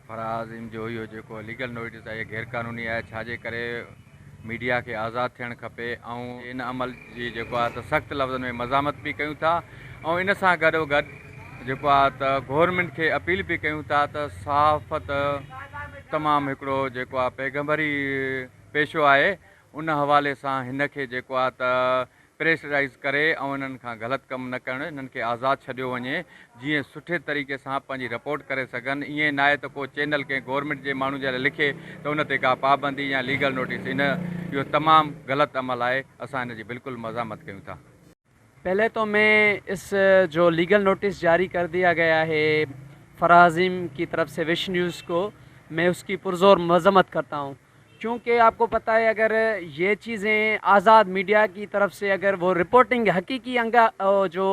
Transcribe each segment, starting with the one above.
फराज़िम जो इहो जेको लीगल नोटिस आहे गैर क़ानूनी आहे, छाजे करे मीडिया खे आज़ादु थियणु खपे ऐं इन अमल जी जेको आहे त सख़्तु लफ़्ज़नि में मज़ामत बि कयूं था ऐं इन सां गॾोगॾु जेको आहे त गवर्नमेंट खे अपील बि कयूं था त सहाफ़त तमामु हिकिड़ो जेको आहे पैगंबरी पेशो आहे, उन हवाले सां हिन खे जेको आहे त प्रेशराइज़ करे ऐं इन्हनि खां ग़लति कमु न करणु, इन्हनि खे आज़ादु छॾियो वञे जीअं सुठे तरीक़े सां पंहिंजी रिपोर्ट करे सघनि। ईअं न आहे त को चैनल कंहिं गवर्नमेंट जे माण्हू जे लाइ लिखे त उन ते का पाबंदी या लीगल नोटिस, इहो तमामु ग़लति अमल आहे। असां हिन जी बिल्कुलु मज़ामत कयूं था। पहले तो मैं इस जो लीगल नोटिस जारी कर दिया गया है फराज़िम की तरफ से विश न्यूज़ को, मैं उसकी पुरज़ोर मज़म्मत करता हूँ, क्योंकि आपको पता है अगर ये चीज़ें आज़ाद मीडिया की तरफ से अगर वो रिपोर्टिंग हकीकी अंगा जो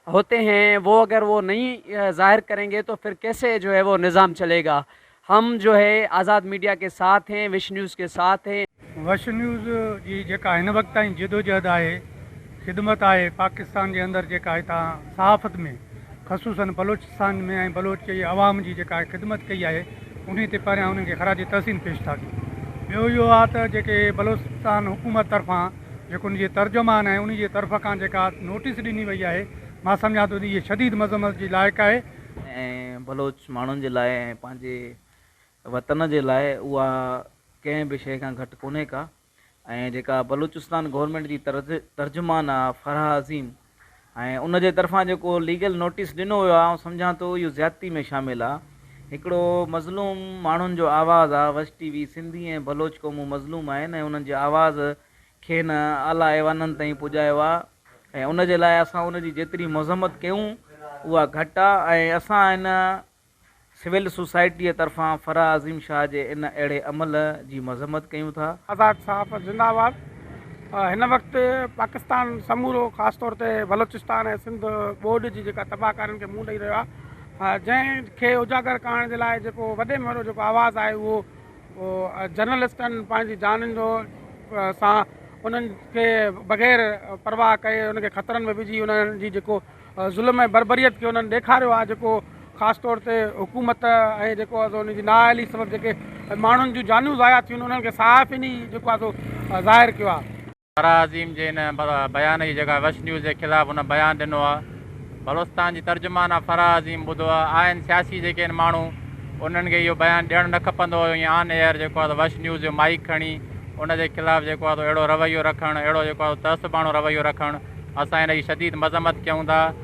होते हैं वो अगर वो नहीं ज़ाहिर करेंगे तो फिर कैसे जो है वो निज़ाम चलेगा। हम जो है आज़ाद मीडिया के साथ हैं, विश न्यूज़ के साथ हैं। विश न्यूज़ जी जेका हिन वक़्त ताईं जिदोजहद आहे, ख़िदमत आहे पाकिस्तान जे अंदरि जेका हितां सहाफ़त में ख़ुसूसन बलोचिस्तान में ऐं बलोच जी आवाम जी जेका ख़िदमत कई आहे, उन ते परियां उन्हनि खे ख़राज तहसीन पेश था कयूं। ॿियो इहो आहे त जेके बलोचिस्तान हुकूमत तरफ़ां जेको उनजे तर्जुमान आहे, उन जे तरफ़ खां जेका नोटिस ॾिनी वई आहे, मां सम्झां थो त इहे शदीद मज़म्मत जी लाइक़ु आहे ऐं बलोच माण्हुनि जे लाइ ऐं पंहिंजे वतन जे लाइ उहा कंहिं बि शइ खां घटि कोन्हे का। ऐं जेका बलूचिस्तान गवर्नमेंट जी तर्जुमान आहे फराज़िम, ऐं उन जे तरफ़ां जेको लीगल नोटिस ॾिनो वियो आहे, सम्झां थो इहो ज़्यादती में शामिलु आहे। हिकिड़ो मज़लूम माण्हुनि जो आवाज़ु आहे, वश टीवी सिंधी ऐं बलोच क़ौमूं मज़लूम आहिनि ऐं उन्हनि जे आवाज़ खे न आला ऐवाननि ताईं पुॼायो आहे, ऐं उन जे लाइ असां उन जी जेतिरी मज़म्मत कयूं उहा घटि आहे। ऐं असां इन सिविल सोसाइटीअ तरफ़ां फराज़िम शाह जे इन अहिड़े अमल जी मज़म्मत कयूं था। आज़ाद सहाफ़त जिंदाबाद। हिन वक़्तु पाकिस्तान समूरो ख़ासि तौर ते बलोचिस्तान ऐं सिंध ॿोॾ जी जेका तबाहकारियुनि खे मुंहुं ॾेई रहियो आहे, जंहिंखे उजागर करण जे लाइ जेको वॾे में वॾो जेको आवाज़ु आहे उहो जर्नलिस्टनि पंहिंजी जाननि जो सां उन्हनि खे बग़ैर परवाह कए उनखे ख़तरनि में विझी उन्हनि जी जेको ज़ुल्म ऐं बरबरीत खे उन्हनि ॾेखारियो आहे, जेको ख़ासि तौर ते हुकूमत ऐं जेको आहे सो उनजी नाअहली सबबु जेके माण्हुनि जूं जानूं ज़ाया थियूं उन्हनि खे साफ़ इन जेको आहे सो ज़ाहिर कयो आहे। फराज़िम जे हिन बयान जी जेका वश न्यूज़ जे ख़िलाफ़ु हुन बयानु ॾिनो आहे, बलोचिस्तान जी तर्जुमान आहे फराज़िम, ॿुधो आहे आहिनि सियासी जेके आहिनि माण्हू, उन्हनि खे इहो बयानु ॾियणु न खपंदो हुयो। या ऑन एयर जेको आहे वश न्यूज़ जो माइक खणी उन जे ख़िलाफ़ु जेको आहे अहिड़ो रवैयो रखणु, अहिड़ो जेको आहे तहसबाणो रवैयो रखणु, असां हिन जी शदीद मज़म्मत कयूं था।